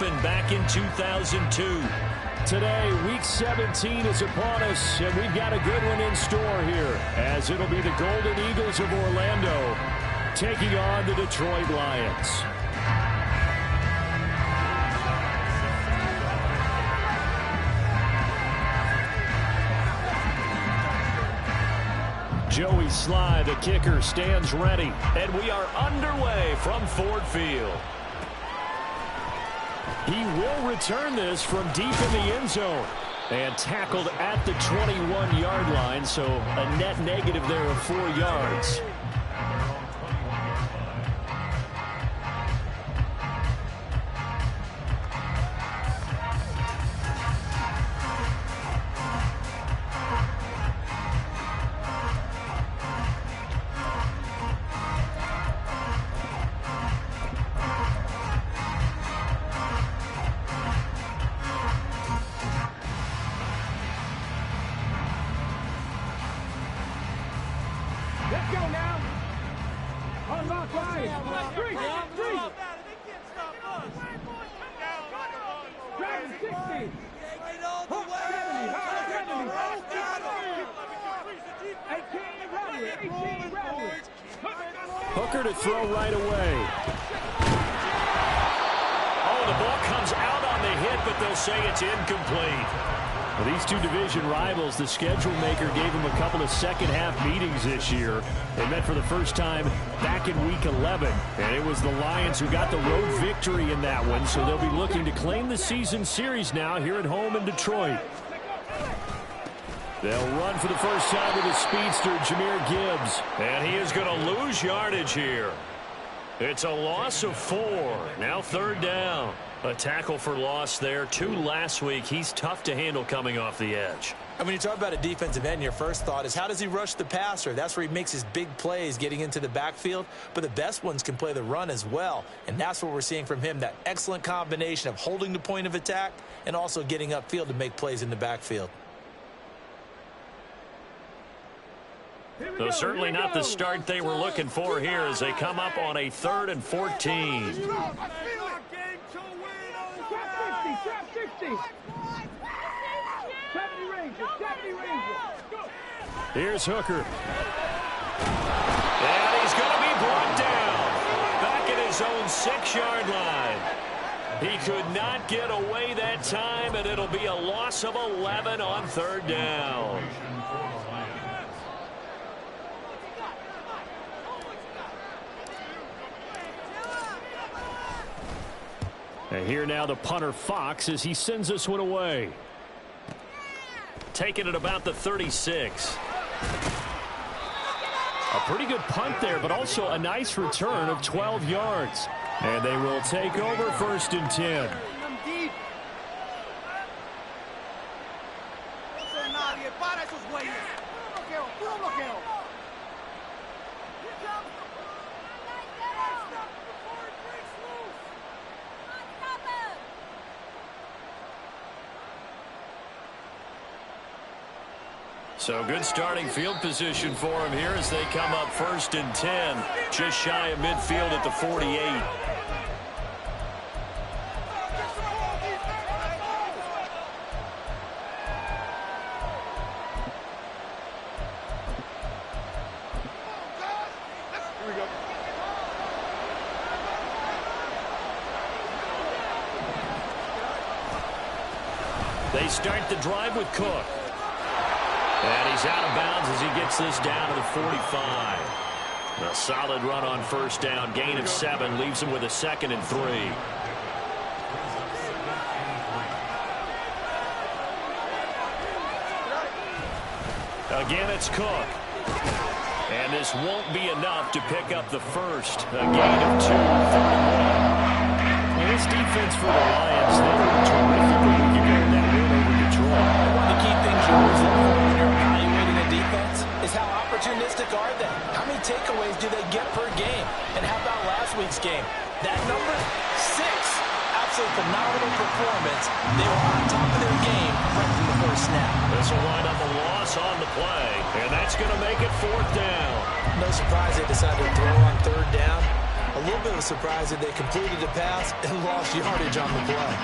happened back in 2002. Today, Week 17 is upon us, and we've got a good one in store here, as it'll be the Golden Eagles of Orlando taking on the Detroit Lions. Joey Sly, the kicker, stands ready. And we are underway from Ford Field. He will return this from deep in the end zone. And tackled at the 21-yard line, so a net negative there of 4 yards. Let's go now. Unlock line. Three. Grab 60. Hook 70. 18 ready. Hooker to throw right away. Oh, the ball comes out on the hit, but they'll say it's incomplete. Well, these two division rivals, the schedule maker gave them a couple of second-half meetings this year. They met for the first time back in Week 11, and it was the Lions who got the road victory in that one, so they'll be looking to claim the season series now here at home in Detroit. They'll run for the first time with a speedster, Jahmyr Gibbs. And he is going to lose yardage here. It's a loss of 4. Now third down. A tackle for loss there. 2 last week. He's tough to handle coming off the edge. And when you talk about a defensive end, your first thought is how does he rush the passer? That's where he makes his big plays getting into the backfield. But the best ones can play the run as well. And that's what we're seeing from him, that excellent combination of holding the point of attack and also getting upfield to make plays in the backfield. So certainly not the start they were looking for here as they come up on a 3rd and 14. Trap 60. 70 Rangers. Here's Hooker. And he's going to be brought down back at his own 6-yard line. He could not get away that time, and it'll be a loss of 11 on 3rd down. And here now the punter Fox as he sends this one away. Taking it about the 36. A pretty good punt there, but also a nice return of 12 yards. And they will take over 1st and 10. So good starting field position for him here as they come up 1st and 10. Just shy of midfield at the 48. They start the drive with Cook. And he's out of bounds as he gets this down to the 45. A solid run on 1st down. Gain of 7 leaves him with a 2nd and 3. Again, it's Cook. And this won't be enough to pick up the first. A gain of 2, 31. Well, this defense for the Lions, they were terrific when you get that win over Detroit. One of the key things you always look for when you're evaluating a defense is how opportunistic are they? How many takeaways do they get per game? And how about last week's game? That number, 6. Absolute phenomenal performance. They were on top of their game right from the first snap. This will wind up a loss on the play, and that's going to make it 4th down. No surprise they decided to throw on 3rd down. A little bit of a surprise that they completed the pass and lost yardage on the play.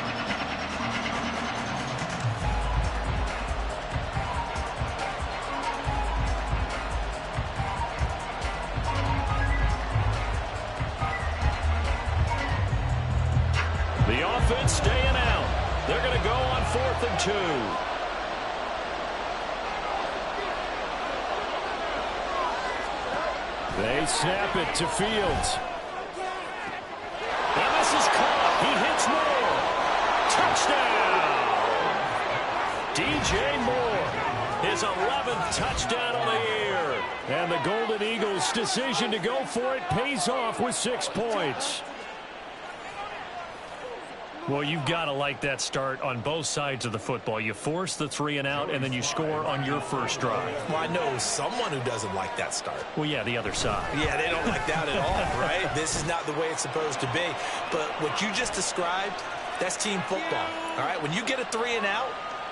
The offense staying out. They're going to go on 4th and 2. They snap it to Fields. And this is caught. He hits Moore. Touchdown! DJ Moore. His 11th touchdown on the year. And the Golden Eagles' decision to go for it pays off with 6 points. Well, you've got to like that start on both sides of the football. You force the 3 and out, and then you score on your first drive. Well, I know someone who doesn't like that start. Well, yeah, the other side. Yeah, they don't like that at all, right? This is not the way it's supposed to be. But what you just described, that's team football, all right? When you get a 3 and out,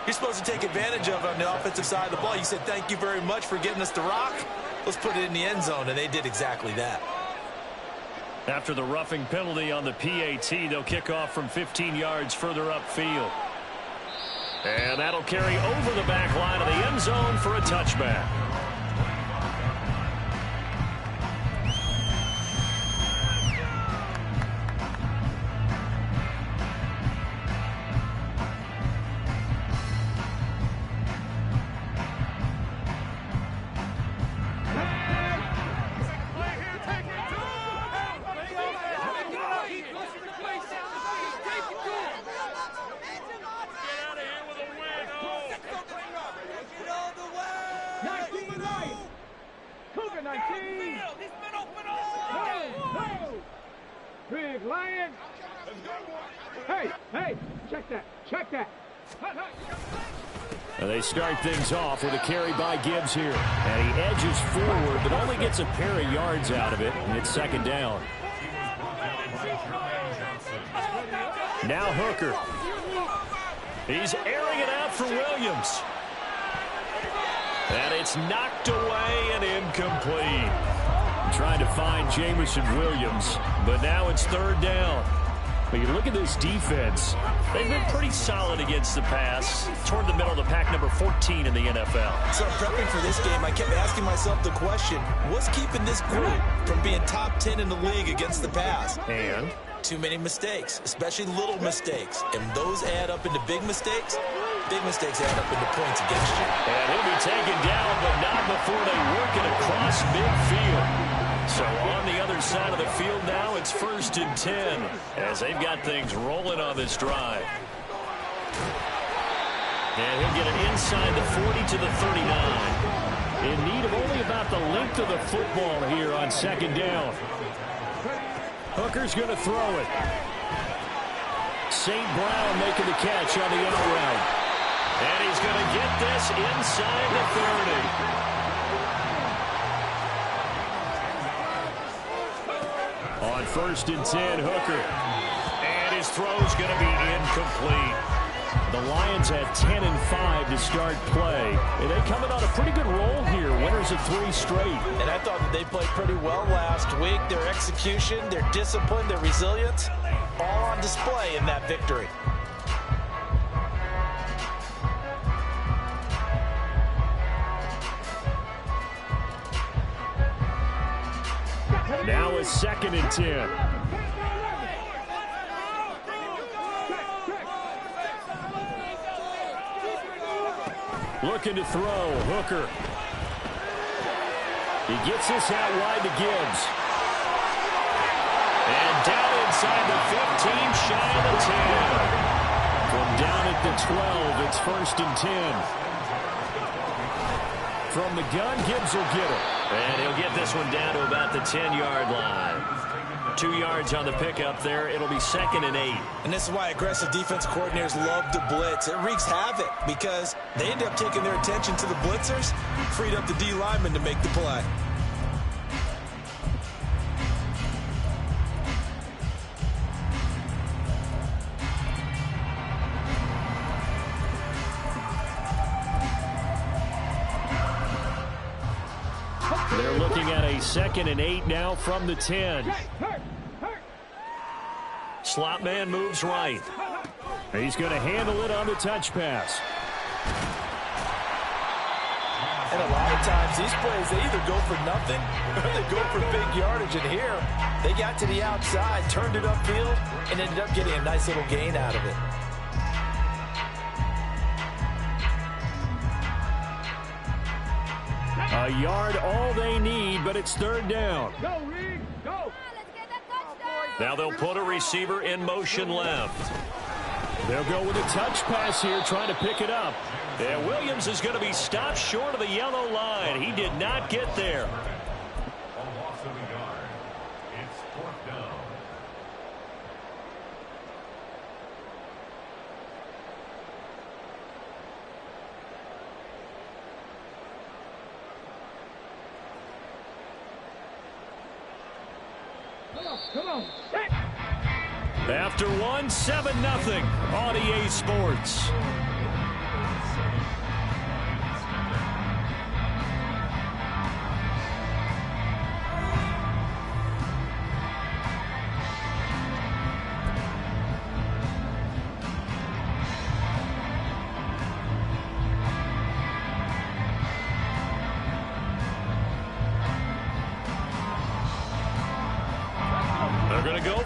you're supposed to take advantage of it on the offensive side of the ball. You said, thank you very much for getting us the rock. Let's put it in the end zone, and they did exactly that. After the roughing penalty on the PAT, they'll kick off from 15 yards further upfield. And that'll carry over the back line of the end zone for a touchback. Big Lion. Hey, check that. And they start things off with a carry by Gibbs here. And he edges forward, but only gets a pair of yards out of it, and it's 2nd down. Now Hooker. He's airing it out for Williams. And it's knocked away and incomplete. Trying to find Jamison Williams, but now it's 3rd down. But you look at this defense. They've been pretty solid against the pass. Toward the middle of the pack, number 14 in the NFL. So prepping for this game, I kept asking myself the question, what's keeping this group from being top 10 in the league against the pass? And too many mistakes, especially little mistakes. And those add up into big mistakes. Big mistakes add up into points against you. And he'll be taken down, but not before they work it across midfield. So on the other side of the field now, it's 1st and 10 as they've got things rolling on this drive. And he'll get it inside the 40 to the 39. In need of only about the length of the football here on 2nd down. Hooker's going to throw it. St. Brown making the catch on the out route. And he's going to get this inside the 30. On 1st and 10, Hooker. And his throw's going to be incomplete. The Lions had 10 and 5 to start play. And they coming on a pretty good roll here. Winners of 3 straight. And I thought that they played pretty well last week. Their execution, their discipline, their resilience, all on display in that victory. Now it's 2nd and 10. Looking to throw. Hooker. He gets this out wide to Gibbs. And down inside the 15, shy of the 10. From down at the 12, it's 1st and 10. From the gun, Gibbs will get it. And he'll get this one down to about the 10-yard line. 2 yards on the pickup there. It'll be 2nd and 8. And this is why aggressive defense coordinators love to blitz. It wreaks havoc because they end up taking their attention to the blitzers, freed up the D lineman to make the play. They're looking at a 2nd and 8 now from the 10. slot man moves right. He's going to handle it on the touch pass. And a lot of times, these plays, they either go for nothing or they go for big yardage. And here, they got to the outside, turned it upfield, and ended up getting a nice little gain out of it. A yard all they need, but it's third down. Go, Reed, go. Now they'll put a receiver in motion left. They'll go with a touch pass here, trying to pick it up. And Williams is going to be stopped short of the yellow line. He did not get there. Come on. After one, 7-0 on EA Sports.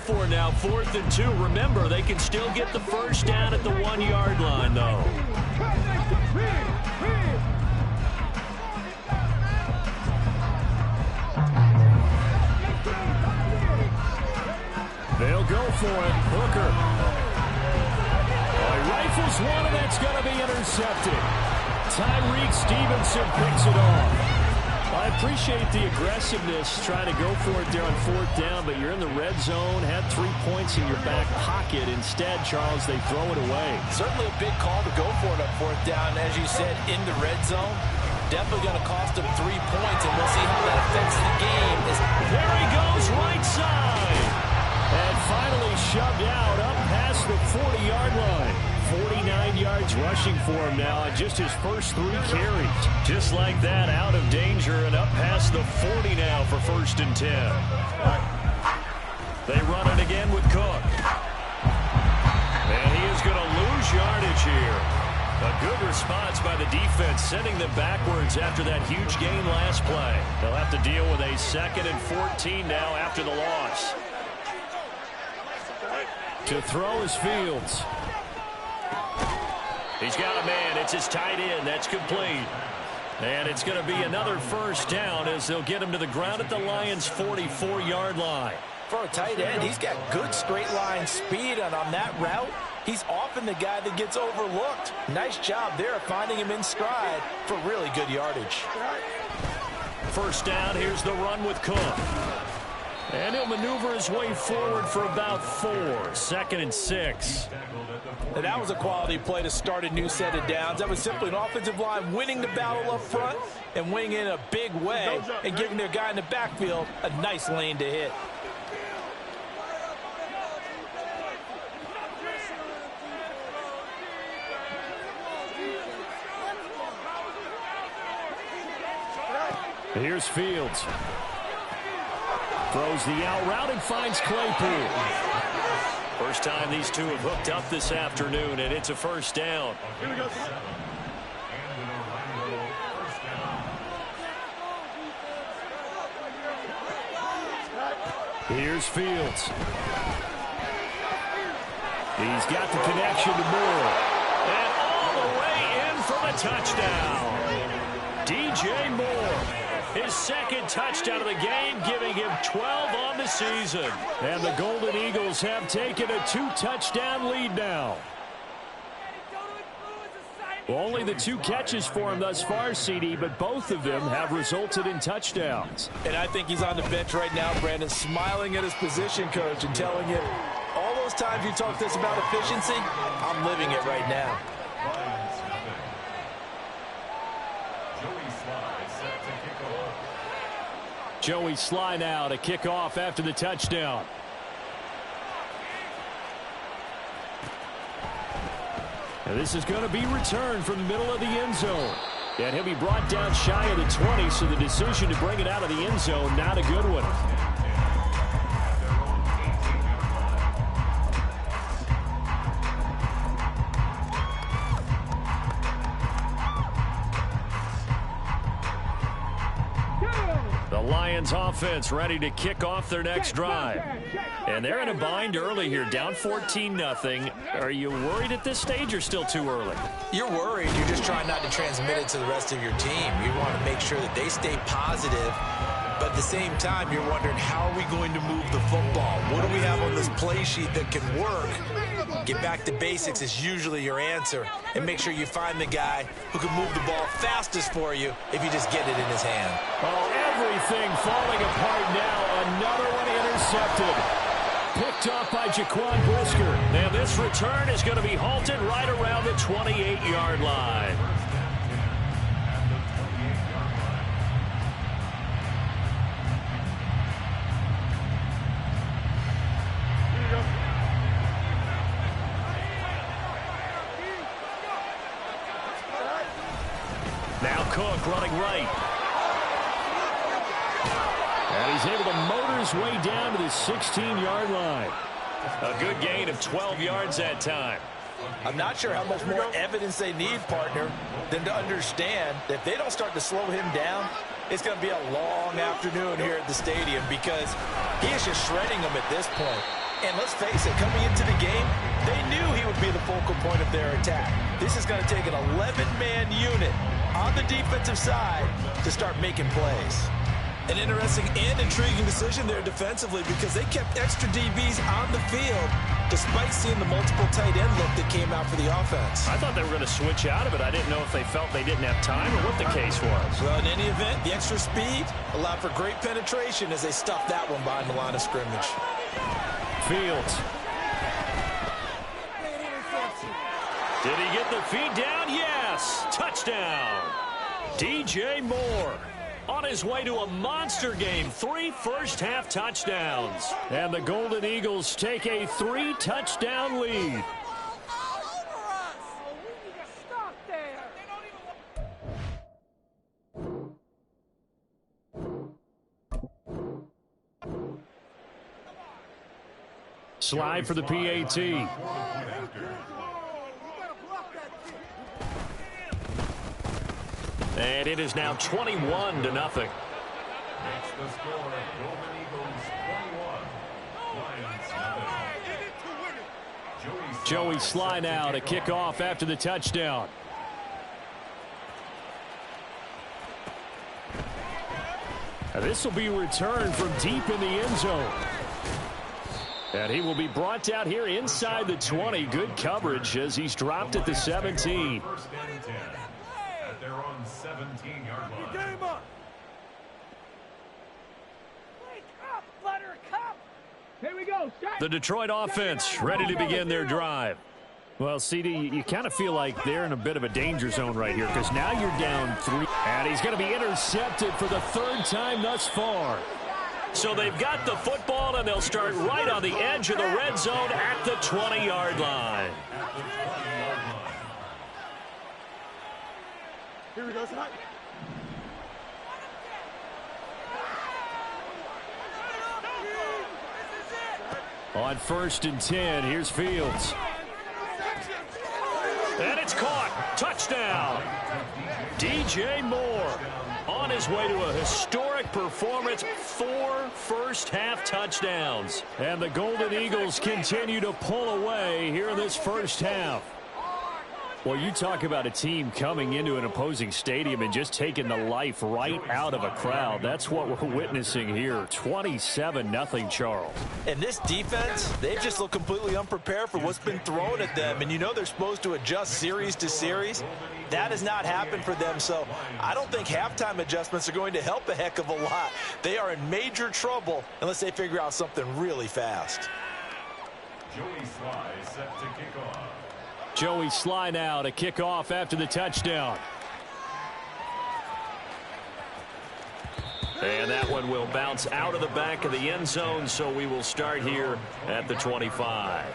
For now, 4th and 2. Remember, they can still get the first down at the 1-yard line, though. They'll go for it. Hooker. He rifles one, and that's going to be intercepted. Tyreek Stevenson picks it off. I appreciate the aggressiveness, trying to go for it there on 4th down, but you're in the red zone, had 3 points in your back pocket. Instead, Charles, they throw it away. Certainly a big call to go for it on 4th down. As you said, in the red zone, definitely going to cost them 3 points, and we'll see how that affects the game. There he goes, right side. And finally shoved out up past the 40-yard line. 49 yards rushing for him now on just his first 3 carries. Just like that, out of danger and up past the 40 now for 1st and 10. They run it again with Cook. And he is going to lose yardage here. A good response by the defense, sending them backwards after that huge gain last play. They'll have to deal with a 2nd and 14 now after the loss. To throw is Fields. He's got a man. It's his tight end. That's complete. And it's going to be another first down as they'll get him to the ground at the Lions' 44-yard line. For a tight end, he's got good straight line speed, and on that route, he's often the guy that gets overlooked. Nice job there finding him in stride for really good yardage. First down, here's the run with Cook. And he'll maneuver his way forward for about 4. 2nd and 6. And that was a quality play to start a new set of downs. That was simply an offensive line winning the battle up front and winning in a big way and giving their guy in the backfield a nice lane to hit. Here's Fields. Throws the out route and finds Claypool. First time these two have hooked up this afternoon, and it's a first down. Here's Fields. He's got the connection to Moore. And all the way in for the touchdown. DJ Moore. His 2nd touchdown of the game, giving him 12 on the season. And the Golden Eagles have taken a 2-touchdown lead now. Only the 2 catches for him thus far, CD, but both of them have resulted in touchdowns. And I think he's on the bench right now, Brandon, smiling at his position coach and telling him, all those times you talk to us about efficiency, I'm living it right now. Joey Sly now to kick off after the touchdown. And this is going to be returned from the middle of the end zone. And he'll be brought down shy of the 20, so the decision to bring it out of the end zone, not a good one. Lions offense ready to kick off their next drive. And they're in a bind early here, down 14-0. Are you worried at this stage or still too early? You're worried. You're just trying not to transmit it to the rest of your team. You want to make sure that they stay positive. But at the same time, you're wondering, how are we going to move the football? What do we have on this play sheet that can work? Get back to basics is usually your answer. And make sure you find the guy who can move the ball fastest for you if you just get it in his hand. Oh, everything falling apart now. Another one intercepted. Picked off by Jaquan Brisker. And this return is going to be halted right around the 28-yard line. Now Cook running right. And he's able to motor his way down to the 16-yard line. A good gain of 12 yards that time. I'm not sure how much more evidence they need, partner, than to understand that if they don't start to slow him down, it's going to be a long afternoon here at the stadium, because he is just shredding them at this point. And let's face it, coming into the game, they knew he would be the focal point of their attack. This is going to take an 11-man unit on the defensive side to start making plays. An interesting and intriguing decision there defensively, because they kept extra DBs on the field despite seeing the multiple tight end look that came out for the offense. I thought they were going to switch out of it. I didn't know if they felt they didn't have time or what the case was. Well, in any event, the extra speed allowed for great penetration as they stuffed that one behind the line of scrimmage. Fields. Did he get the feed down? Yes. Touchdown. DJ Moore on his way to a monster game. 3 first-half touchdowns. And the Golden Eagles take a 3-touchdown lead. Slide for the PAT. And it is now 21-0. That's the score. Golden Eagles 21, Lions 0. Joey Sly now to kick off after the touchdown. Now this will be returned from deep in the end zone. And he will be brought down here inside the 20. Good coverage as he's dropped at the 17. First and 10 at their own 17-yard line. Game up. Wake up, Buttercup. Here we go. The Detroit offense ready to begin their drive. Well, CD, you kind of feel like they're in a bit of a danger zone right here, because now you're down 3. And he's going to be intercepted for the 3rd time thus far. So they've got the football, and they'll start right on the edge of the red zone at the 20-yard line. Here we go, son. On 1st and 10, here's Fields. And it's caught. Touchdown. DJ Moore on his way to a historic performance. 4 first-half touchdowns. And the Golden Eagles continue to pull away here in this first half. Well, you talk about a team coming into an opposing stadium and just taking the life right out of a crowd. That's what we're witnessing here. 27-0, Charles. And this defense, they've just looked completely unprepared for what's been thrown at them. And you know they're supposed to adjust series to series. That has not happened for them. So I don't think halftime adjustments are going to help a heck of a lot. They are in major trouble unless they figure out something really fast. Joey Sly set to kick off. Joey Sly now to kick off after the touchdown. And that one will bounce out of the back of the end zone, so we will start here at the 25.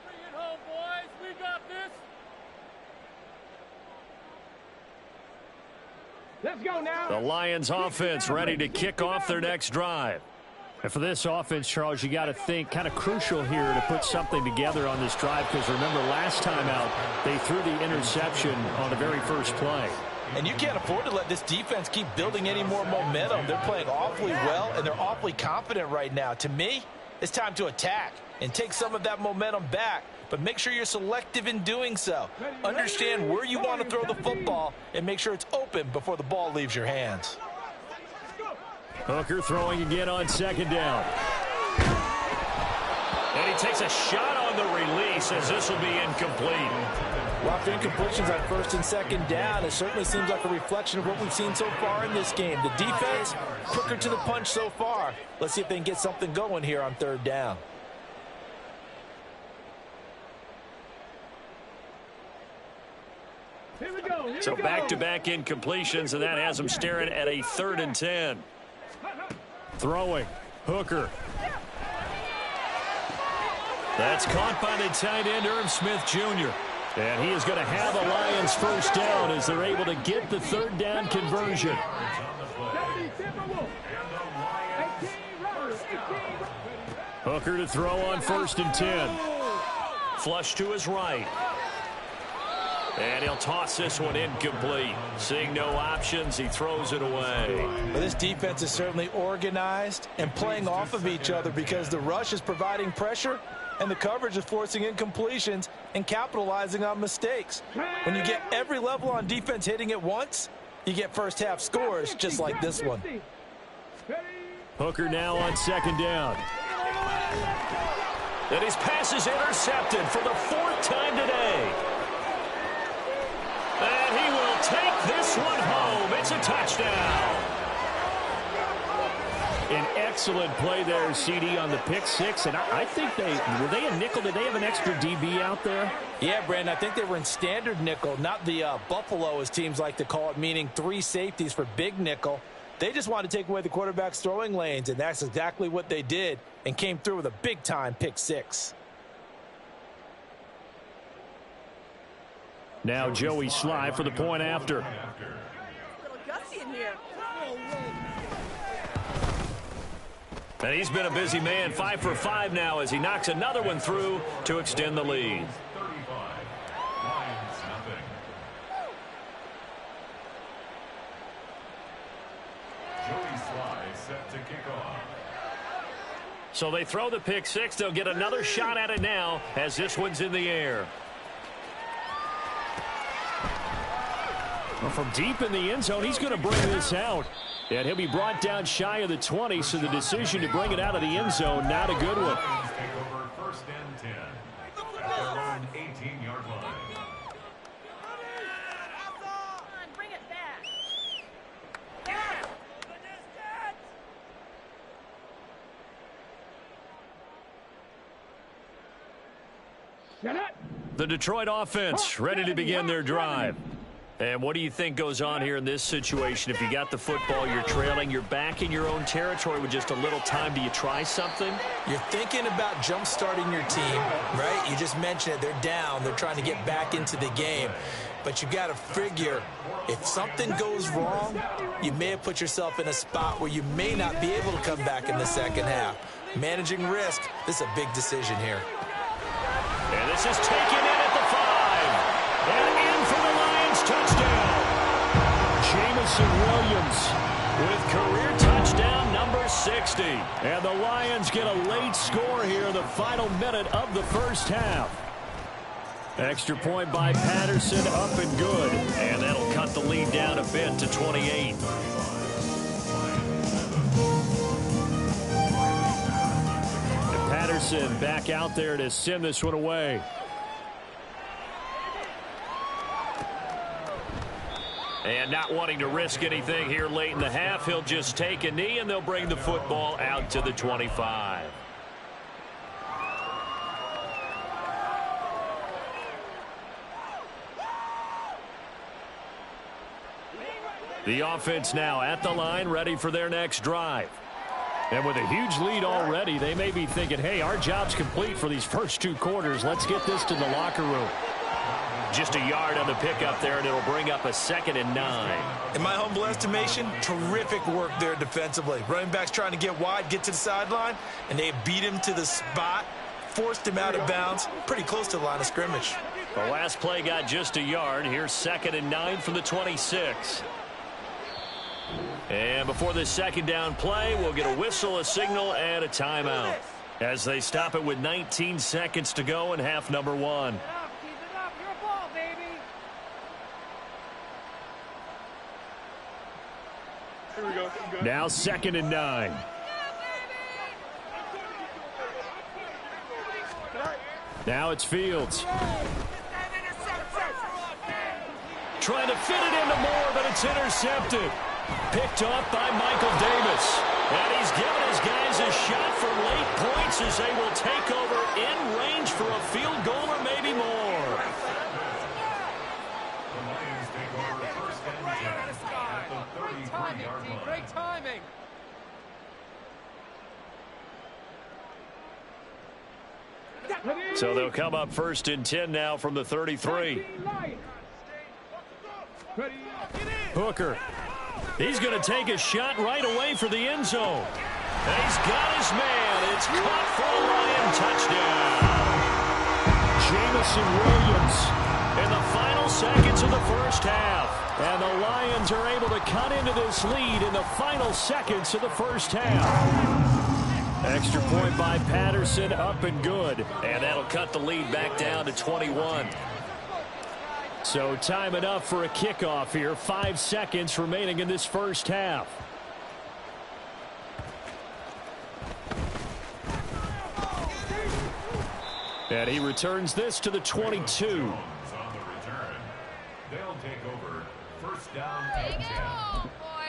Bring it home, boys. We got this. Let's go now. The Lions offense ready to kick off their next drive. And for this offense, Charles, you got to think kind of crucial here to put something together on this drive, because remember last time out they threw the interception on the very first play. And you can't afford to let this defense keep building any more momentum. They're playing awfully well, and they're awfully confident right now. To me, it's time to attack and take some of that momentum back, but make sure you're selective in doing so. Understand where you want to throw the football and make sure it's open before the ball leaves your hands. Hooker throwing again on second down. And he takes a shot on the release as this will be incomplete. Well, after incompletions on first and second down, it certainly seems like a reflection of what we've seen so far in this game. The defense, quicker to the punch so far. Let's see if they can get something going here on third down. So back-to-back incompletions, and that has them staring at a 3rd and 10. Throwing. Hooker. That's caught by the tight end, Irv Smith Jr. And he is going to have a Lions first down as they're able to get the third down conversion. Hooker to throw on 1st and 10. Flush to his right. And he'll toss this one incomplete. Seeing no options, he throws it away. Well, this defense is certainly organized and playing off of each other because the rush is providing pressure and the coverage is forcing incompletions and capitalizing on mistakes. When you get every level on defense hitting at once, you get first half scores just like this one. Hooker now on 2nd down. And his pass is intercepted for the 4th time today. And he will take this one home. It's a touchdown. An excellent play there, CD, on the pick six. And I think were they a nickel? Did they have an extra DB out there? Yeah, Brandon, I think they were in standard nickel, not the Buffalo, as teams like to call it, meaning 3 safeties for big nickel. They just wanted to take away the quarterback's throwing lanes, and that's exactly what they did and came through with a big-time pick six. Now Joey Sly for the point after. And he's been a busy man, 5 for 5 now as he knocks another one through to extend the lead. So they throw the pick six. They'll get another shot at it now as this one's in the air. Well, from deep in the end zone, he's going to bring this out. And he'll be brought down shy of the 20, so the decision to bring it out of the end zone, not a good one. Take over 1st and 10 at their own 18-yard line. Bring it back. The Detroit offense ready to begin their drive. And what do you think goes on here in this situation? If you got the football, you're trailing, you're back in your own territory with just a little time. Do you try something? You're thinking about jump-starting your team, right? You just mentioned it. They're down. They're trying to get back into the game. But you got to figure, if something goes wrong, you may have put yourself in a spot where you may not be able to come back in the second half. Managing risk, this is a big decision here. And this is taken in at the 5. And in for the Lions touchdown. Jamison Williams With career touchdown number 60. And the Lions get a late score here in the final minute of the first half. Extra point by Patterson, up and good. And that'll cut the lead down a bit to 28. And Patterson back out there to send this one away. And not wanting to risk anything here late in the half, he'll just take a knee and they'll bring the football out to the 25. The offense now at the line, ready for their next drive. And with a huge lead already, they may be thinking, hey, our job's complete for these first 2 quarters. Let's get this to the locker room. Just a yard on the pickup there, and it'll bring up a 2nd and 9. In my humble estimation, terrific work there defensively. Running backs trying to get wide, get to the sideline, and they beat him to the spot, forced him out of bounds, pretty close to the line of scrimmage. The last play got just a yard. Here's 2nd and 9 from the 26. And before this 2nd down play, we'll get a whistle, a signal, and a timeout as they stop it with 19 seconds to go in half number 1. Keep it up. Your ball, baby. Here we go. Now 2nd and 9. Now it's Fields. Trying to fit it into Moore, but it's intercepted. Picked off by Michael Davis. And he's given his guys a shot for late points as they will take over in range for a field goal or maybe more. The Lions take over 1st and 10 at the 33-yard line. Great timing. So they'll come up 1st and 10 now from the 33. Hooker. He's going to take a shot right away for the end zone. And he's got his man. It's caught for a Lion touchdown. Jamison Williams. In the final seconds of the first half. And the Lions are able to cut into this lead in the final seconds of the first half. Extra point by Patterson, up and good. And that'll cut the lead back down to 21. So time enough for a kickoff here. 5 seconds remaining in this first half. And he returns this to the 22. On the return. They'll take over 1st down and 10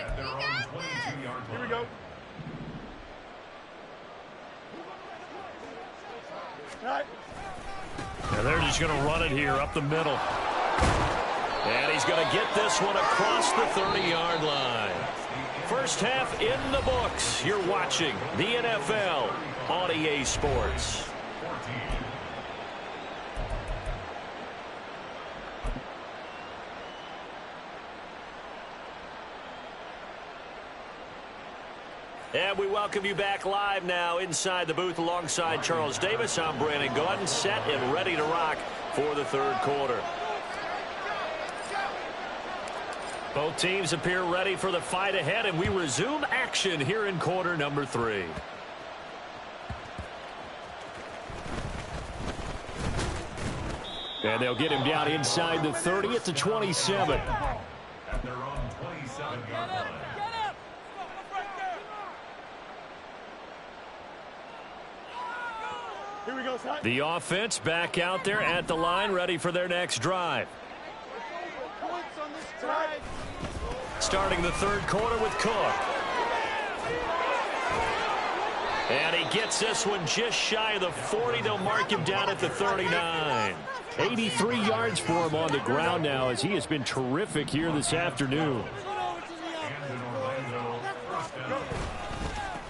at their own 22-yard line. Here we go. And they're just going to run it here up the middle. And he's going to get this one across the 30-yard line. First half in the books. You're watching the NFL on EA Sports. And we welcome you back live now inside the booth alongside Charles Davis. I'm Brandon Gaudin, set and ready to rock for the 3rd quarter. Both teams appear ready for the fight ahead, and we resume action here in quarter number 3. And they'll get him down inside the 30 at the 27. At their own 27-yard line. Here we go, son. The offense back out there at the line, ready for their next drive. Points on this drive. Starting the 3rd quarter with Cook. And he gets this one just shy of the 40. They'll mark him down at the 39. 83 yards for him on the ground now as he has been terrific here this afternoon. And in Orlando, 1st down.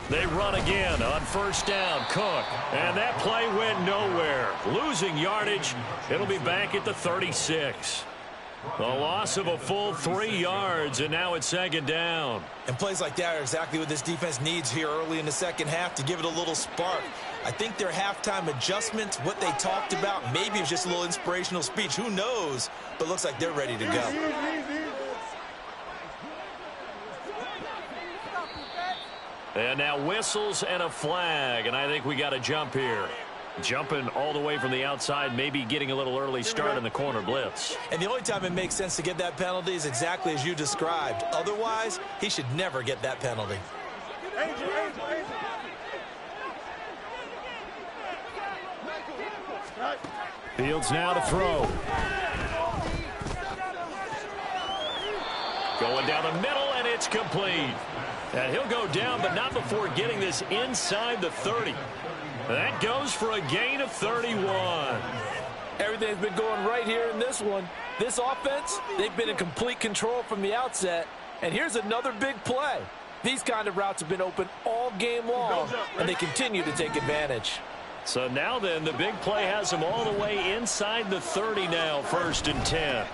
They run again on 1st down. Cook. And that play went nowhere. Losing yardage. It'll be back at the 36. The loss of a full 3 yards, and now it's 2nd down. And plays like that are exactly what this defense needs here early in the second half to give it a little spark. I think their halftime adjustments, what they talked about, maybe it's just a little inspirational speech. Who knows? But looks like they're ready to go. And now whistles and a flag, and I think we got a jump here. Jumping all the way from the outside, maybe getting a little early start in the corner blitz. And the only time it makes sense to get that penalty is exactly as you described. Otherwise, he should never get that penalty. Fields now to throw. Going down the middle, and it's complete. And he'll go down, but not before getting this inside the 30. That goes for a gain of 31. Everything's been going right here in this one. This offense, they've been in complete control from the outset. And here's another big play. These kind of routes have been open all game long, and they continue to take advantage. So now then, the big play has him all the way inside the 30 now, 1st and 10.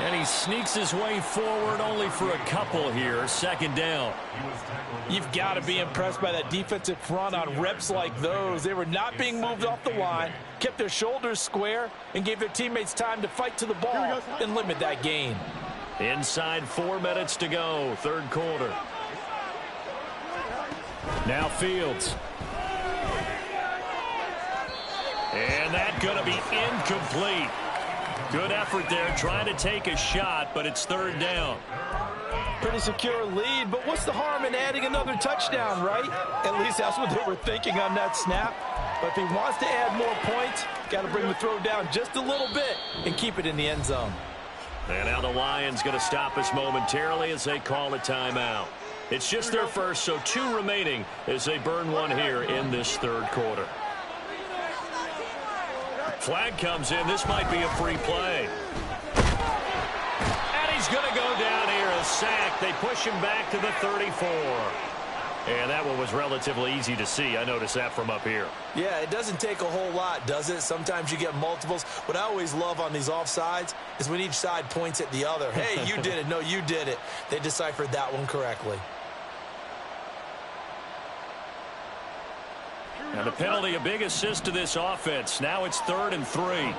And he sneaks his way forward only for a couple here, 2nd down. You've got to be impressed by that defensive front on reps like those. They were not being moved off the line, kept their shoulders square, and gave their teammates time to fight to the ball and limit that gain. Inside 4 minutes to go, 3rd quarter. Now Fields. And that's going to be incomplete. Good effort there, trying to take a shot, but it's 3rd down. Pretty secure lead, but what's the harm in adding another touchdown, right? At least that's what they were thinking on that snap. But if he wants to add more points, got to bring the throw down just a little bit and keep it in the end zone. And now the Lions going to stop us momentarily as they call a timeout. It's just their first, so 2 remaining as they burn one here in this 3rd quarter. Flag comes in. This might be a free play. And he's going to go down here, a sack. They push him back to the 34. And that one was relatively easy to see. I noticed that from up here. Yeah, it doesn't take a whole lot, does it? Sometimes you get multiples. What I always love on these offsides is when each side points at the other. Hey, you did it. No, you did it. They deciphered that one correctly. And the penalty, a big assist to this offense. Now it's 3rd and 3.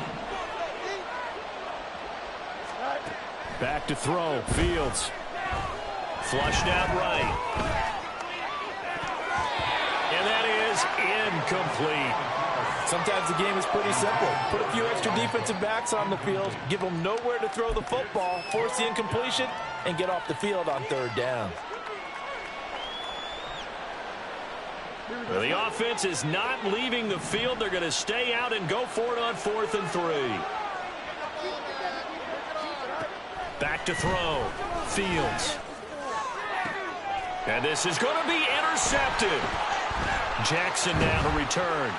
Back to throw. Fields. Flushed out right. And that is incomplete. Sometimes the game is pretty simple. Put a few extra defensive backs on the field, give them nowhere to throw the football, force the incompletion, and get off the field on 3rd down. Well, the offense is not leaving the field. They're going to stay out and go for it on 4th and 3. Back to throw. Fields. And this is going to be intercepted. Jackson now to return.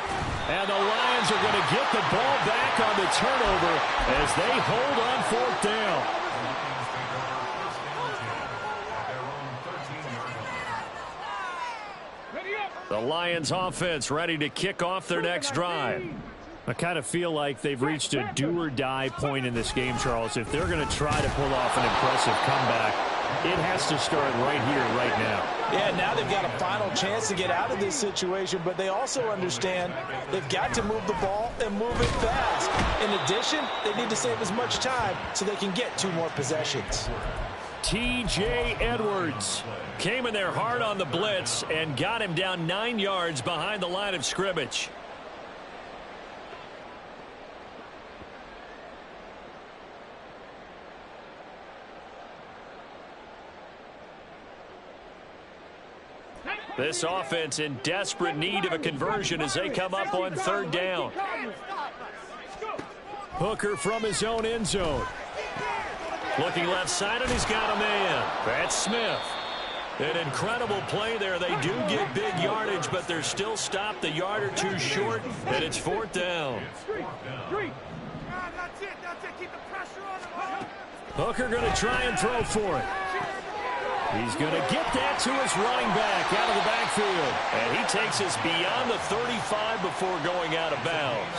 And the Lions are going to get the ball back on the turnover as they hold on 4th down. The Lions offense ready to kick off their next drive. I kind of feel like they've reached a do-or-die point in this game, Charles. If they're going to try to pull off an impressive comeback, it has to start right here, right now. Yeah, now they've got a final chance to get out of this situation, but they also understand they've got to move the ball and move it fast. In addition, they need to save as much time so they can get 2 more possessions. T.J. Edwards came in there hard on the blitz and got him down 9 yards behind the line of scrimmage. This offense in desperate need of a conversion as they come up on 3rd down. Hooker from his own end zone. Looking left side, and he's got a man. That's Smith. An incredible play there. They do get big yardage, but they're still stopped a yard or 2 short, and it's 4th down. Hooker going to try and throw for it. He's going to get that to his running back out of the backfield. And he takes us beyond the 35 before going out of bounds.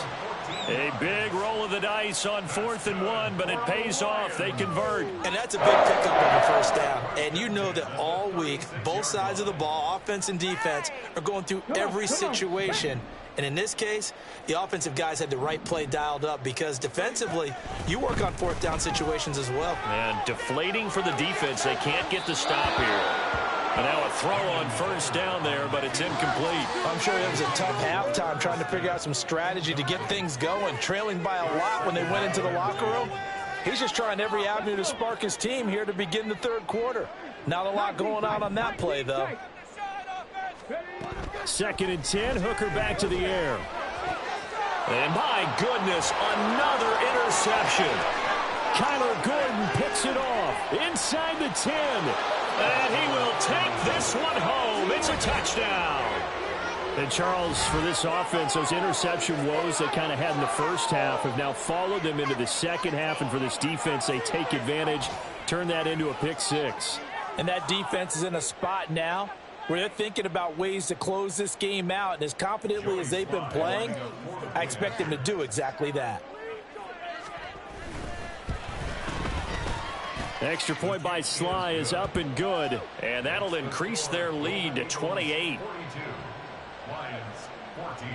A big roll of the dice on 4th and 1, but it pays off. They convert. And that's a big pickup on the 1st down. And you know that all week, both sides of the ball, offense and defense, are going through every situation. And in this case, the offensive guys had the right play dialed up because defensively, you work on 4th down situations as well. And deflating for the defense. They can't get the stop here. And now a throw on 1st down there, but it's incomplete. I'm sure it was a tough halftime trying to figure out some strategy to get things going, trailing by a lot when they went into the locker room. He's just trying every avenue to spark his team here to begin the 3rd quarter. Not a lot going on that play, though. 2nd and 10, Hooker back to the air. And my goodness, another interception. Kyler Gordon picks it off inside the 10. And he will take this one home. It's a touchdown. And Charles, for this offense, those interception woes they kind of had in the first half have now followed them into the second half. And for this defense, they take advantage, turn that into a pick 6. And that defense is in a spot now where they're thinking about ways to close this game out. And as confidently as they've been playing, I expect them to do exactly that. Extra point by Sly is up and good. And that'll increase their lead to 28. 42. Lions 14.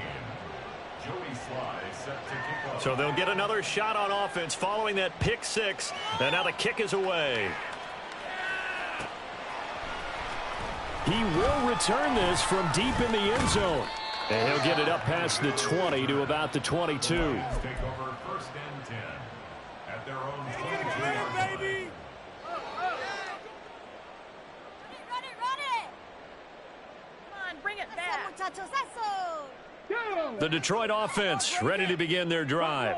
Joey Sly set to kick off. So they'll get another shot on offense following that pick six. And now the kick is away. He will return this from deep in the end zone. And he'll get it up past the 20 to about the 22. Lions take over first and 10 at their own 22-yard line. The Detroit offense ready to begin their drive.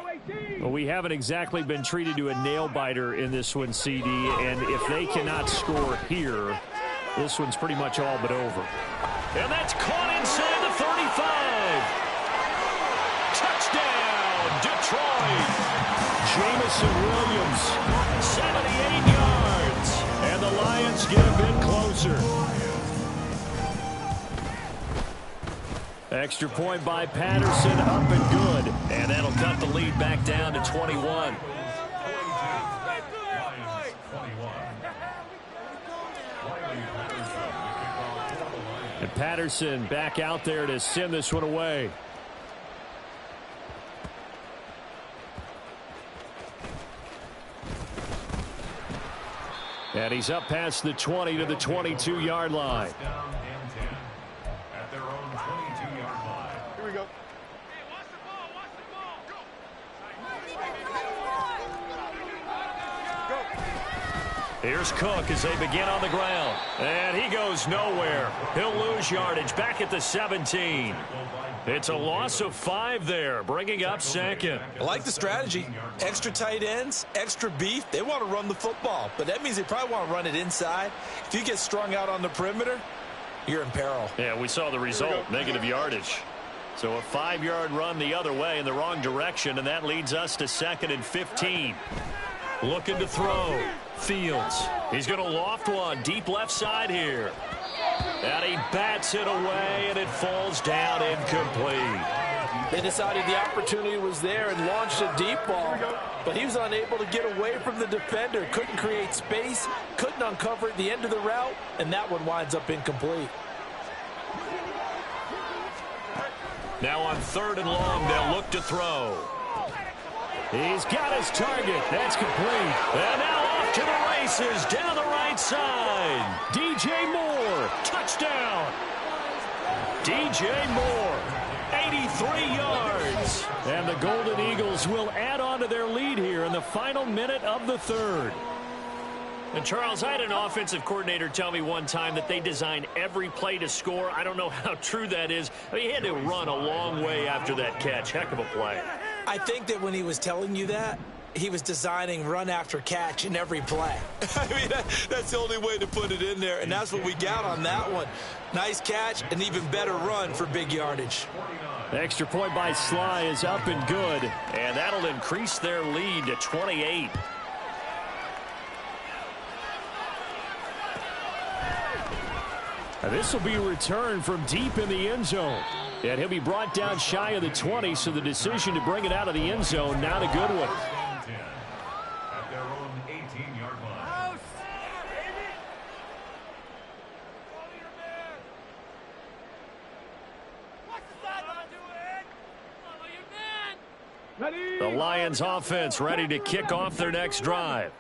Well, we haven't exactly been treated to a nail-biter in this one, CD, and if they cannot score here, this one's pretty much all but over. And that's caught inside the 35. Touchdown, Detroit. Jamison Williams. 78 yards. And the Lions get a bit closer. Extra point by Patterson, up and good. And that'll cut the lead back down to 21. Lions 21. And Patterson back out there to send this one away. And he's up past the 20 to the 22-yard line. Down and 10 at their own 22-yard line. Here we go. Here's Cook as they begin on the ground. And he goes nowhere. He'll lose yardage back at the 17. It's a loss of 5 there, bringing up second. I like the strategy. Extra tight ends, extra beef. They want to run the football, but that means they probably want to run it inside. If you get strung out on the perimeter, you're in peril. Yeah, we saw the result, negative yardage. So a 5-yard run the other way in the wrong direction, and that leads us to 2nd and 15. Looking to throw. Fields. He's going to loft one deep left side here. And he bats it away, and it falls down incomplete. They decided the opportunity was there and launched a deep ball, but he was unable to get away from the defender. Couldn't create space, couldn't uncover at the end of the route, and that one winds up incomplete. Now on 3rd and long, they'll look to throw. He's got his target. That's complete. And now off to the races down the right side. DJ Moore. Touchdown. DJ Moore, 83 yards. And the Golden Eagles will add on to their lead here in the final minute of the 3rd. And Charles, I had an offensive coordinator tell me one time that they design every play to score. I don't know how true that is. I mean, he had to run a long way after that catch. Heck of a play. I think that when he was telling you that, he was designing run after catch in every play. I mean, that's the only way to put it in there, and that's what we got on that one. Nice catch, an even better run for big yardage. Extra point by Sly is up and good. And that'll increase their lead to 28. And this will be a return from deep in the end zone. And he'll be brought down shy of the 20, so the decision to bring it out of the end zone, not a good one. At their own 18-yard line. The Lions offense ready to kick off their next drive.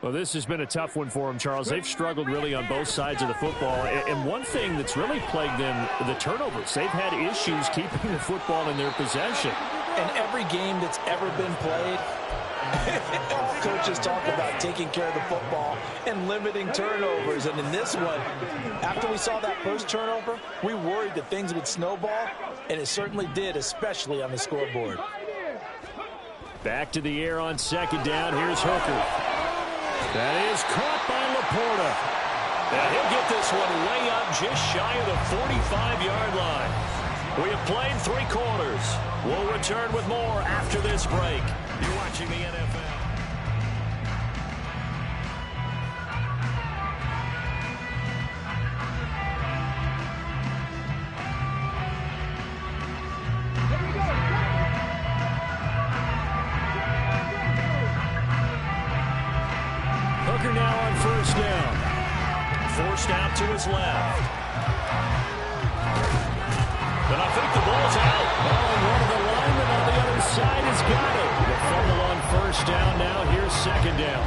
Well, this has been a tough one for them, Charles. They've struggled really on both sides of the football. And one thing that's really plagued them, the turnovers. They've had issues keeping the football in their possession. In every game that's ever been played, coaches talk about taking care of the football and limiting turnovers. And in this one, after we saw that first turnover, we worried that things would snowball, and it certainly did, especially on the scoreboard. Back to the air on 2nd down. Here's Hooker. That is caught by Laporta. And he'll get this one way up just shy of the 45-yard line. We have played 3 quarters. We'll return with more after this break. You're watching the NFL. pushed out to his left. And I think the ball's out. Oh, and one of the linemen on the other side has got it. The fumble on first down now. Here's second down.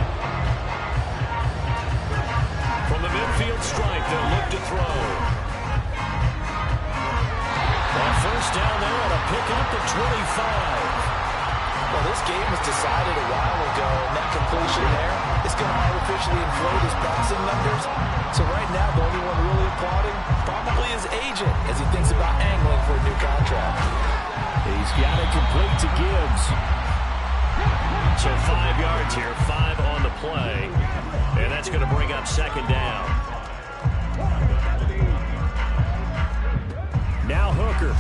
From the midfield stripe, they'll look to throw. Well, first down there and a pick up to 25. Well, this game was decided a while ago, and that completion there is going to artificially inflate his passing numbers. So right now, the only one really applauding probably his agent as he thinks about angling for a new contract. He's got it complete to Gibbs. So 5 yards here, 5 on the play. And that's going to bring up second down. Now Hooker.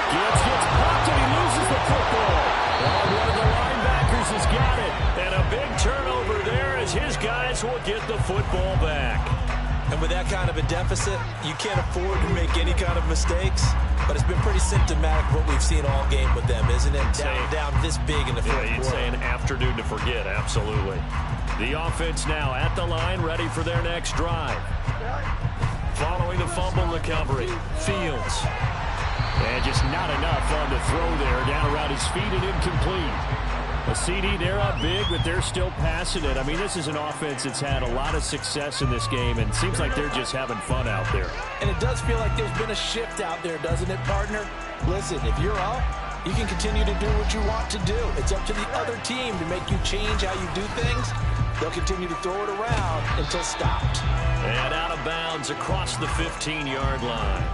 Gibbs gets popped and he loses the football. Oh, one of the linebackers has got it. And a big turnover there as his guys will get the football back. And with that kind of a deficit, you can't afford to make any kind of mistakes. But it's been pretty symptomatic of what we've seen all game with them, isn't it? Down this big in the fourth quarter. You'd say an afternoon to forget, absolutely. The offense now at the line, ready for their next drive. Following the fumble recovery, Fields. And just not enough on the throw there, down around his feet and incomplete. A CD, they're up big, but they're still passing it. I mean, this is an offense that's had a lot of success in this game, and it seems like they're just having fun out there. And it does feel like there's been a shift out there, doesn't it, partner? Listen, if you're up, you can continue to do what you want to do. It's up to the other team to make you change how you do things. They'll continue to throw it around until stopped. And out of bounds across the 15-yard line.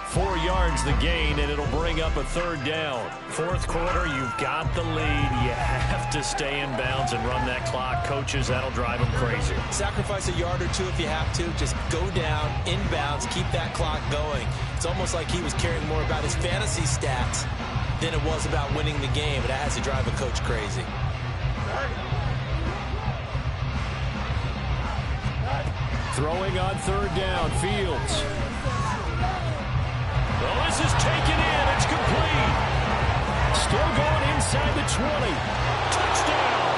4 yards the gain, and it'll bring up a third down. Fourth quarter, you've got the lead. You have to stay in bounds and run that clock. Coaches, that'll drive them crazy. Sacrifice a yard or two if you have to. Just go down, in bounds, keep that clock going. It's almost like he was caring more about his fantasy stats than it was about winning the game. But that has to drive a coach crazy. Throwing on third down, Fields. Well, this is taken in. It's complete. Still going inside the 20. Touchdown.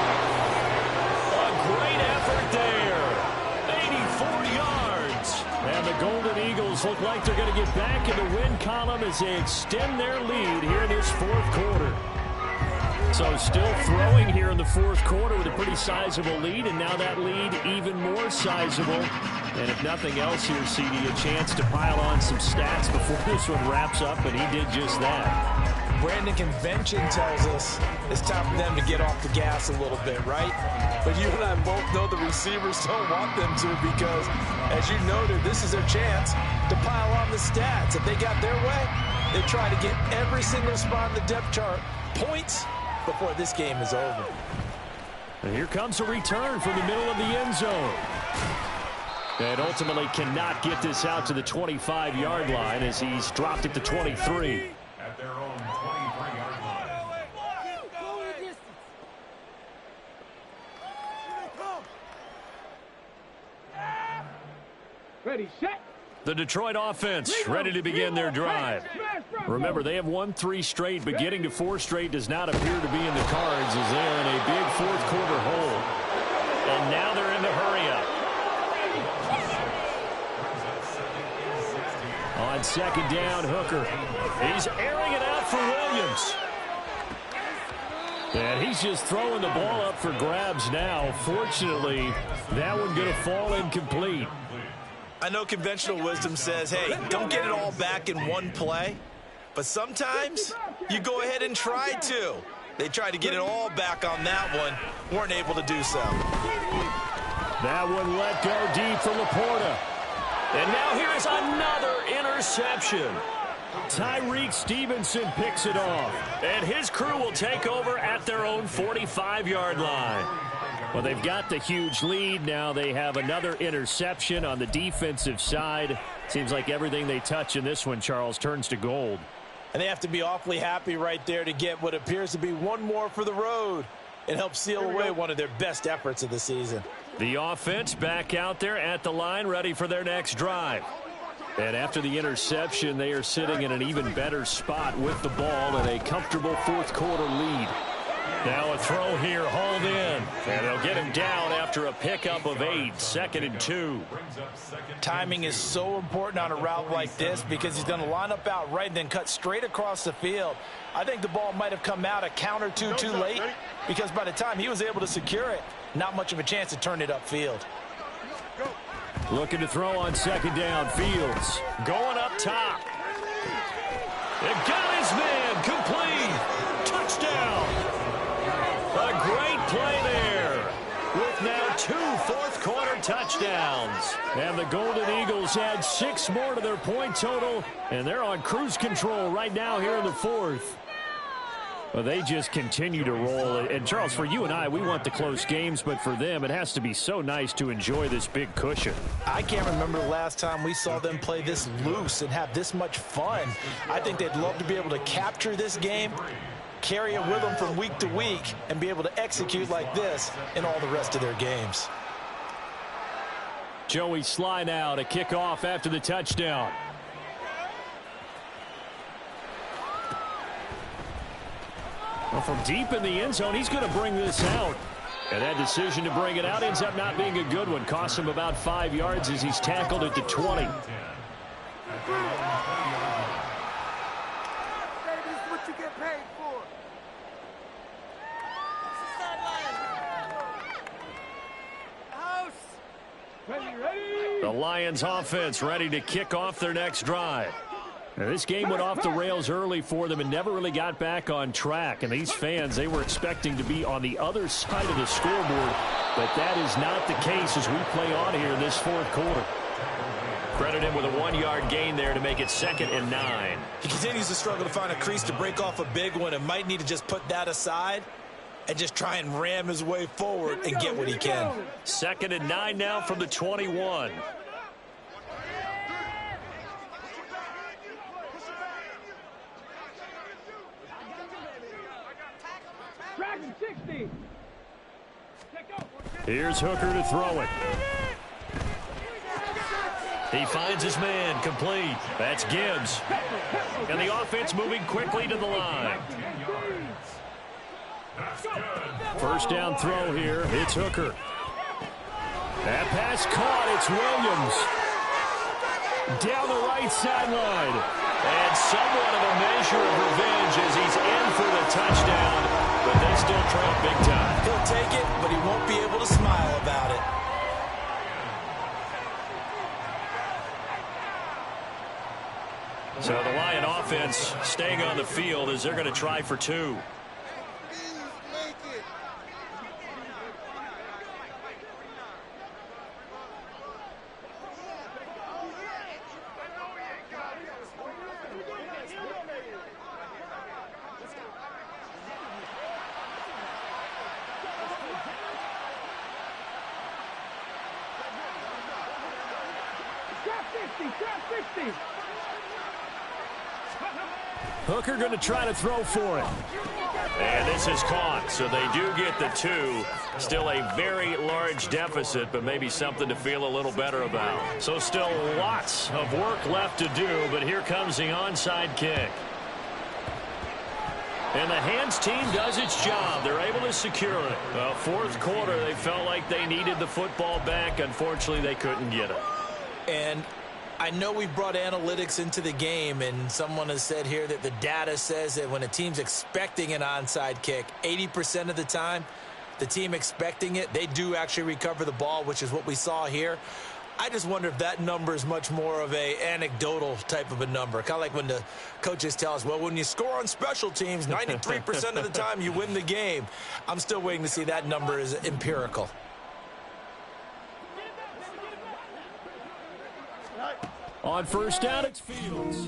A great effort there. 84 yards. And the Golden Eagles look like they're going to get back in the win column as they extend their lead here in this fourth quarter. So still throwing here in the fourth quarter with a pretty sizable lead, and now that lead even more sizable. And if nothing else here, CD, a chance to pile on some stats before this one wraps up, and he did just that. Brandon, convention tells us it's time for them to get off the gas a little bit, right? But you and I both know the receivers don't want them to because, as you noted, this is their chance to pile on the stats. If they got their way, they try to get every single spot in the depth chart points before this game is over. And here comes a return from the middle of the end zone. And ultimately cannot get this out to the 25-yard line as he's dropped it to 23. At their own 23-yard line. Ready, set. The Detroit offense ready to begin their drive. Remember, they have won 3 straight, but getting to 4 straight does not appear to be in the cards as they are in a big fourth quarter hole. And now they're in the hurry-up. On second down, Hooker. He's airing it out for Williams. And he's just throwing the ball up for grabs now. Fortunately, that one going to fall incomplete. I know conventional wisdom says, hey, don't get it all back in one play. But sometimes you go ahead and try to. They tried to get it all back on that one. Weren't able to do so. That one let go deep from Laporta. And now here is another interception. Tyreek Stevenson picks it off. And his crew will take over at their own 45-yard line. Well, they've got the huge lead. Now they have another interception on the defensive side. Seems like everything they touch in this one, Charles, turns to gold. And they have to be awfully happy right there to get what appears to be one more for the road and help seal away one of their best efforts of the season. The offense back out there at the line, ready for their next drive. And after the interception, they are sitting in an even better spot with the ball and a comfortable fourth quarter lead. Now a throw here, hauled in. And they'll get him down after a pickup of 8, 2nd and 2. Timing is so important on a route like this because he's going to line up out right and then cut straight across the field. I think the ball might have come out a count or two too late because by the time he was able to secure it, not much of a chance to turn it upfield. Looking to throw on 2nd down. Fields going up top. It got his man. Complete. Touchdown. A great play there with now 2 fourth-quarter touchdowns. And the Golden Eagles add 6 more to their point total, and they're on cruise control right now here in the 4th. Well, they just continue to roll. And, Charles, for you and I, we want the close games, but for them, it has to be so nice to enjoy this big cushion. I can't remember the last time we saw them play this loose and have this much fun. I think they'd love to be able to capture this game, carry it with them from week to week, and be able to execute like this in all the rest of their games. Joey Sly now to kick off after the touchdown. Well, from deep in the end zone, he's going to bring this out. And that decision to bring it out ends up not being a good one. Costs him about 5 yards as he's tackled at the 20. The Lions offense ready to kick off their next drive. Now, this game went off the rails early for them and never really got back on track. And these fans, they were expecting to be on the other side of the scoreboard. But that is not the case as we play on here in this 4th quarter. Credit him with a 1-yard gain there to make it 2nd and 9. He continues to struggle to find a crease to break off a big one and might need to just put that aside and just try and ram his way forward and get what he can. 2nd and 9 now from the 21. Here's Hooker to throw it. He finds his man, complete. That's Gibbs. And the offense moving quickly to the line. First down throw here. It's Hooker. That pass caught. It's Williams. Down the right sideline. And somewhat of a measure of revenge as he's in for the touchdown. But they still trail big time. He'll take it, but he won't be able to smile about it. So the Lion offense staying on the field as they're going to try for 2. Hooker going to try to throw for it. And this is caught, so they do get the 2. Still a very large deficit, but maybe something to feel a little better about. So still lots of work left to do, but here comes the onside kick. And the hands team does its job. They're able to secure it. 4th quarter, they felt like they needed the football back. Unfortunately, they couldn't get it. And I know we brought analytics into the game, and someone has said here that the data says that when a team's expecting an onside kick, 80% of the time, the team expecting it, they do actually recover the ball, which is what we saw here. I just wonder if that number is much more of a anecdotal type of a number. Kind of like when the coaches tell us, well, when you score on special teams, 93% of the time you win the game. I'm still waiting to see that number is empirical. On first down, it's Fields.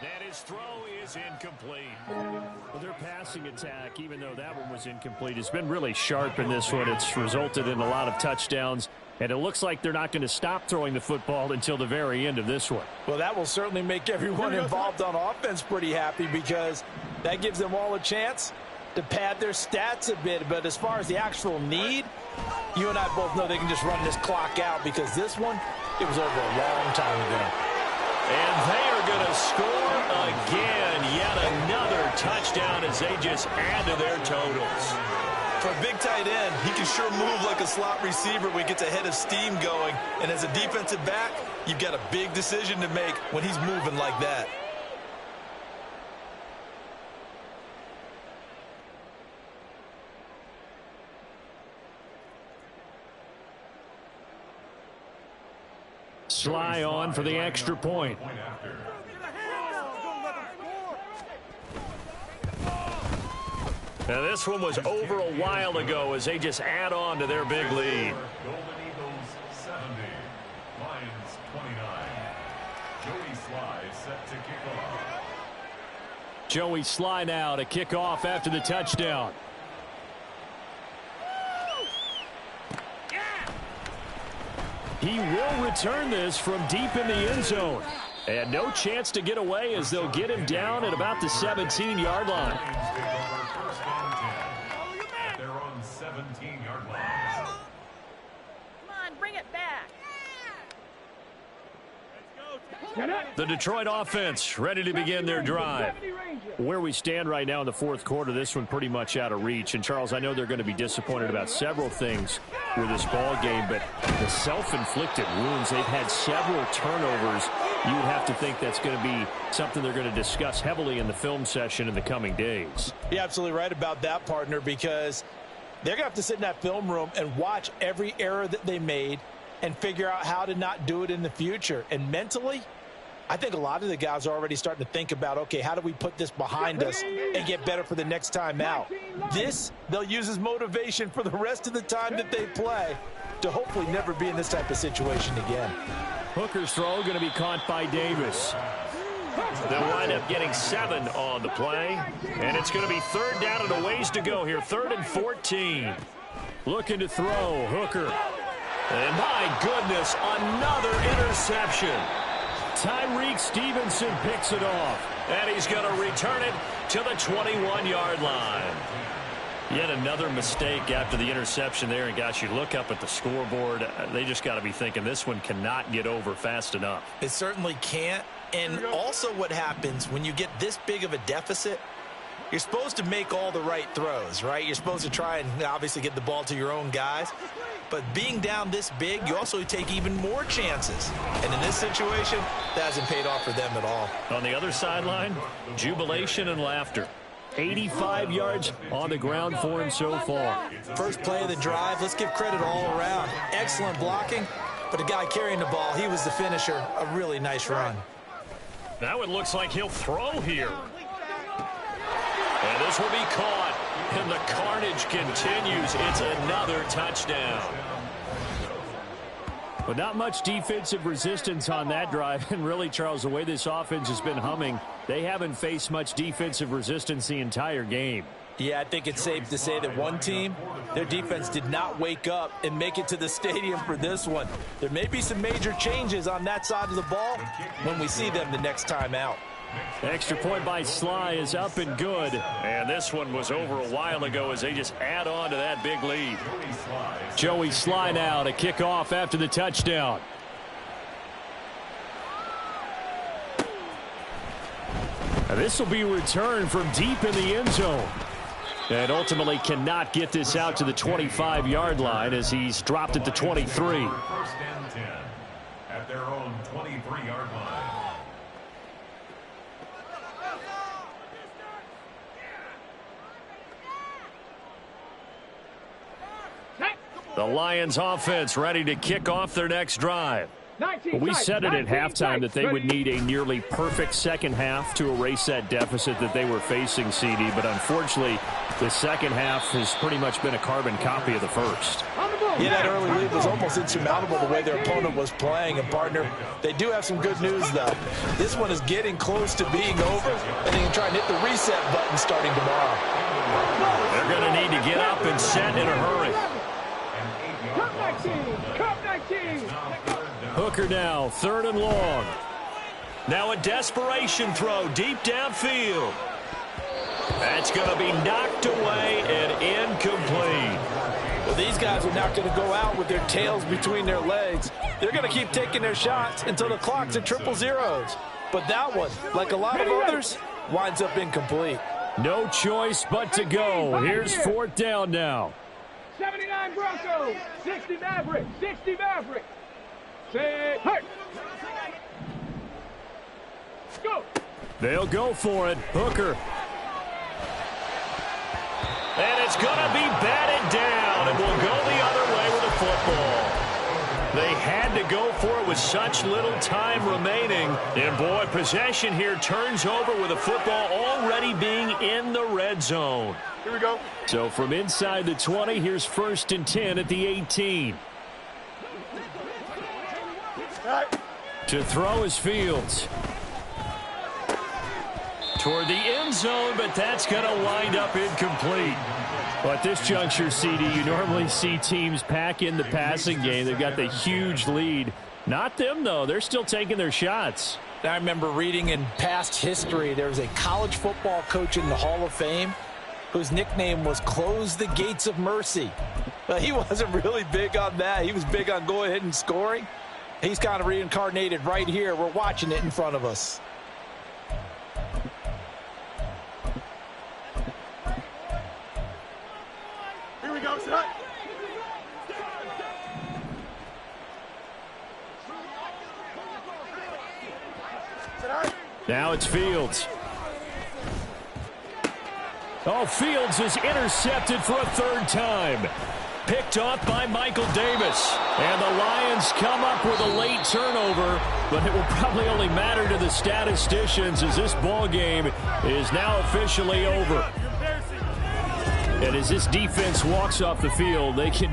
And his throw is incomplete. Well, their passing attack, even though that one was incomplete, has been really sharp in this one. It's resulted in a lot of touchdowns, and it looks like they're not going to stop throwing the football until the very end of this one. Well, that will certainly make everyone involved on offense pretty happy because that gives them all a chance to pad their stats a bit. But as far as the actual need, you and I both know they can just run this clock out because this one, it was over a long time ago. And they are going to score again. Yet another touchdown as they just add to their totals. For a big tight end, he can sure move like a slot receiver when he gets a head of steam going. And as a defensive back, you've got a big decision to make when he's moving like that. Sly on for the extra point. Now this one was over a while ago as they just add on to their big lead. Golden Eagles 70, Lions 29. Joey Sly set to kick off. Joey Sly now to kick off after the touchdown. He will return this from deep in the end zone. And no chance to get away as they'll get him down at about the 17-yard line. Lions take over first and 10 at their own 17-yard line. Come on, bring it back. The Detroit offense ready to begin their drive. Where we stand right now in the fourth quarter, this one pretty much out of reach. And, Charles, I know they're going to be disappointed about several things with this ball game, but the self-inflicted wounds, they've had several turnovers. You would have to think that's going to be something they're going to discuss heavily in the film session in the coming days. You're absolutely right about that, partner, because they're going to have to sit in that film room and watch every error that they made and figure out how to not do it in the future. And mentally, I think a lot of the guys are already starting to think about, okay, how do we put this behind us and get better for the next time out? This, they'll use as motivation for the rest of the time that they play to hopefully never be in this type of situation again. Hooker's throw going to be caught by Davis. They'll wind up getting 7 on the play. And it's going to be third down and a ways to go here. 3rd and 14. Looking to throw, Hooker. And my goodness, another interception. Tyreek Stevenson picks it off. And he's going to return it to the 21-yard line. Yet another mistake after the interception there. And, gosh, you look up at the scoreboard. They just got to be thinking this one cannot get over fast enough. It certainly can't. And also what happens when you get this big of a deficit, you're supposed to make all the right throws, right? You're supposed to try and obviously get the ball to your own guys. But being down this big, you also take even more chances. And in this situation, that hasn't paid off for them at all. On the other sideline, jubilation and laughter. 85 yards on the ground for him so far. First play of the drive, let's give credit all around. Excellent blocking, but the guy carrying the ball, he was the finisher. A really nice run. Now it looks like he'll throw here. And this will be caught. And the carnage continues. It's another touchdown. But not much defensive resistance on that drive. And really, Charles, the way this offense has been humming, they haven't faced much defensive resistance the entire game. Yeah, I think it's safe to say that one team, their defense did not wake up and make it to the stadium for this one. There may be some major changes on that side of the ball when we see them the next time out. Extra point by Sly is up and good. And this one was over a while ago as they just add on to that big lead. Joey Sly now to kick off after the touchdown. Now this will be returned from deep in the end zone. And ultimately cannot get this out to the 25-yard line as he's dropped at the 23. First and 10 at their own 23-yard line. The Lions offense ready to kick off their next drive. We said it at halftime that they would need a nearly perfect second half to erase that deficit that they were facing, CD. But unfortunately, the second half has pretty much been a carbon copy of the first. Yeah, that early lead was almost insurmountable the way their opponent was playing. And, partner, they do have some good news, though. This one is getting close to being over, and they can try and hit the reset button starting tomorrow. They're going to need to get up and set in a hurry. Hooker now, 3rd and long. Now a desperation throw deep downfield. That's going to be knocked away and incomplete. Well, these guys are not going to go out with their tails between their legs. They're going to keep taking their shots until the clock's at triple zeros. But that one, like a lot of others, winds up incomplete. No choice but to go. Here's 4th down now. 79 Broncos, 60 Mavericks, 60 Mavericks. Say, hey! Go! They'll go for it. Hooker. And it's going to be batted down, and will go the other way with the football. They had to go for it with such little time remaining. And, boy, possession here turns over with the football already being in the red zone. Here we go. So from inside the 20, here's 1st and 10 at the 18. All right. To throw is Fields. Toward the end zone, but that's going to wind up incomplete. Well, at this juncture, CD, you normally see teams pack in the passing game. They've got the huge lead. Not them, though. They're still taking their shots. I remember reading in past history, there was a college football coach in the Hall of Fame whose nickname was Close the Gates of Mercy. But he wasn't really big on that. He was big on going ahead and scoring. He's kind of reincarnated right here. We're watching it in front of us. Here we go, son. Now it's Fields. Oh, Fields is intercepted for a 3rd time. Picked off by Michael Davis. And the Lions come up with a late turnover, but it will probably only matter to the statisticians as this ball game is now officially over. And as this defense walks off the field, they can do